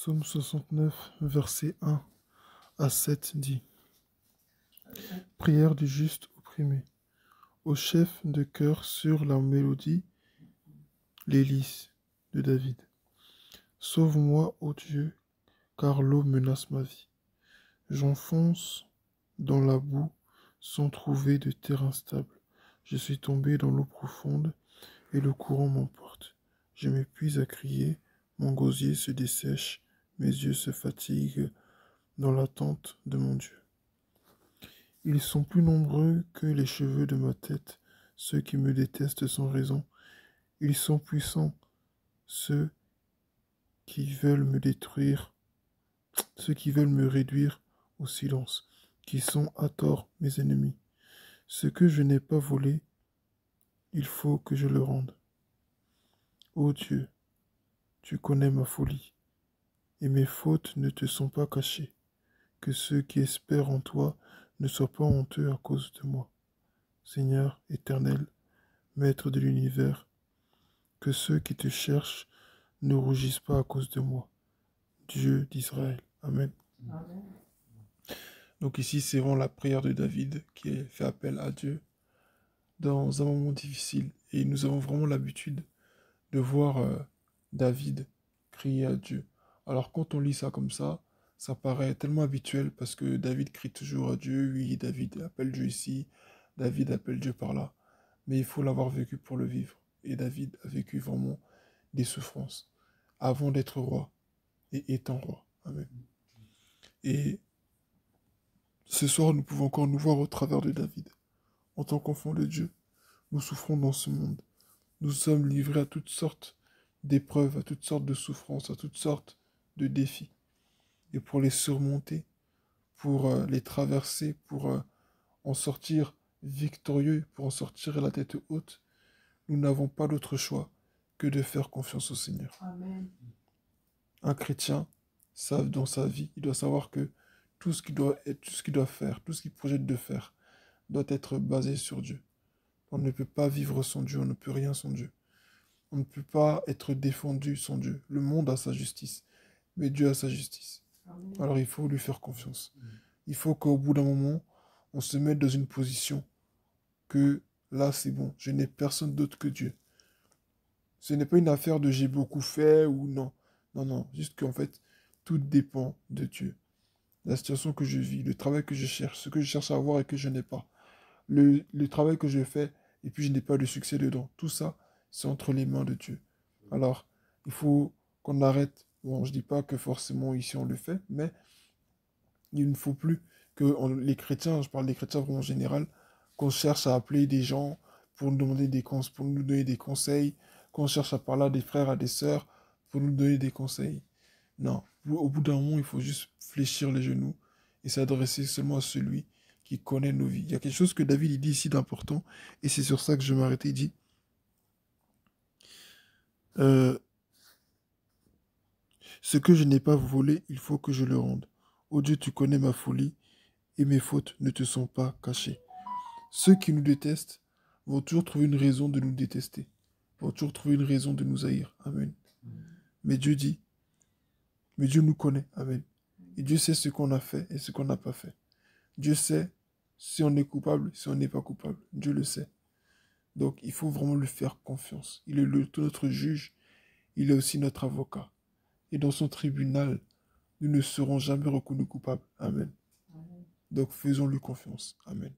Psaume 69, versets 1 à 7 dit: Prière du juste opprimé. Au chef de chœur sur la mélodie, l'hélice de David. Sauve-moi, ô Dieu, car l'eau menace ma vie. J'enfonce dans la boue sans trouver de terrain stable. Je suis tombé dans l'eau profonde et le courant m'emporte. Je m'épuise à crier, mon gosier se dessèche, mes yeux se fatiguent dans l'attente de mon Dieu. Ils sont plus nombreux que les cheveux de ma tête, ceux qui me détestent sans raison. Ils sont puissants, ceux qui veulent me détruire, ceux qui veulent me réduire au silence, qui sont à tort mes ennemis. Ce que je n'ai pas volé, il faut que je le rende. Ô Dieu, tu connais ma folie, et mes fautes ne te sont pas cachées. Que ceux qui espèrent en toi ne soient pas honteux à cause de moi. Seigneur éternel, Maître de l'univers, que ceux qui te cherchent ne rougissent pas à cause de moi. Dieu d'Israël. Amen. Amen. Donc ici, c'est vraiment la prière de David qui fait appel à Dieu dans un moment difficile. Et nous avons vraiment l'habitude de voir David crier à Dieu. Alors quand on lit ça comme ça paraît tellement habituel parce que David crie toujours à Dieu. Oui, David appelle Dieu ici, David appelle Dieu par là. Mais il faut l'avoir vécu pour le vivre. Et David a vécu vraiment des souffrances avant d'être roi et étant roi. Amen. Et ce soir, nous pouvons encore nous voir au travers de David. En tant qu'enfants de Dieu, nous souffrons dans ce monde. Nous sommes livrés à toutes sortes d'épreuves, à toutes sortes de souffrances, à toutes sortes de défis. Et pour les surmonter, pour les traverser, pour en sortir victorieux, pour en sortir la tête haute, nous n'avons pas d'autre choix que de faire confiance au Seigneur. Amen. Un chrétien, dans sa vie, il doit savoir que tout ce qu'il doit faire, tout ce qu'il projette de faire, doit être basé sur Dieu. On ne peut pas vivre sans Dieu, on ne peut rien sans Dieu. On ne peut pas être défendu sans Dieu. Le monde a sa justice, mais Dieu a sa justice. Amen. Alors il faut lui faire confiance. Il faut qu'au bout d'un moment, on se mette dans une position que là c'est bon, je n'ai personne d'autre que Dieu. Ce n'est pas une affaire de j'ai beaucoup fait ou non. Non, non, juste qu'en fait, tout dépend de Dieu. La situation que je vis, le travail que je cherche, ce que je cherche à avoir et que je n'ai pas. Le travail que je fais et puis je n'ai pas de succès dedans. Tout ça, c'est entre les mains de Dieu. Alors, il faut qu'on arrête. Bon, je dis pas que forcément ici on le fait, mais il ne faut plus que les chrétiens, je parle des chrétiens vraiment en général, qu'on cherche à appeler des gens pour nous demander pour nous donner des conseils, qu'on cherche à parler à des frères, à des sœurs pour nous donner des conseils. Non, au bout d'un moment, il faut juste fléchir les genoux et s'adresser seulement à celui qui connaît nos vies. Il y a quelque chose que David il dit ici d'important, et c'est sur ça que je vais m'arrêter. Il dit, ce que je n'ai pas volé, il faut que je le rende. Ô Dieu, tu connais ma folie, et mes fautes ne te sont pas cachées. Ceux qui nous détestent vont toujours trouver une raison de nous détester, vont toujours trouver une raison de nous haïr. Amen. Mais Dieu dit, mais Dieu nous connaît. Amen. Et Dieu sait ce qu'on a fait et ce qu'on n'a pas fait. Dieu sait si on est coupable, si on n'est pas coupable. Dieu le sait. Donc, il faut vraiment lui faire confiance. Il est notre juge. Il est aussi notre avocat. Et dans son tribunal, nous ne serons jamais reconnus coupables. Amen. Donc, faisons-lui confiance. Amen.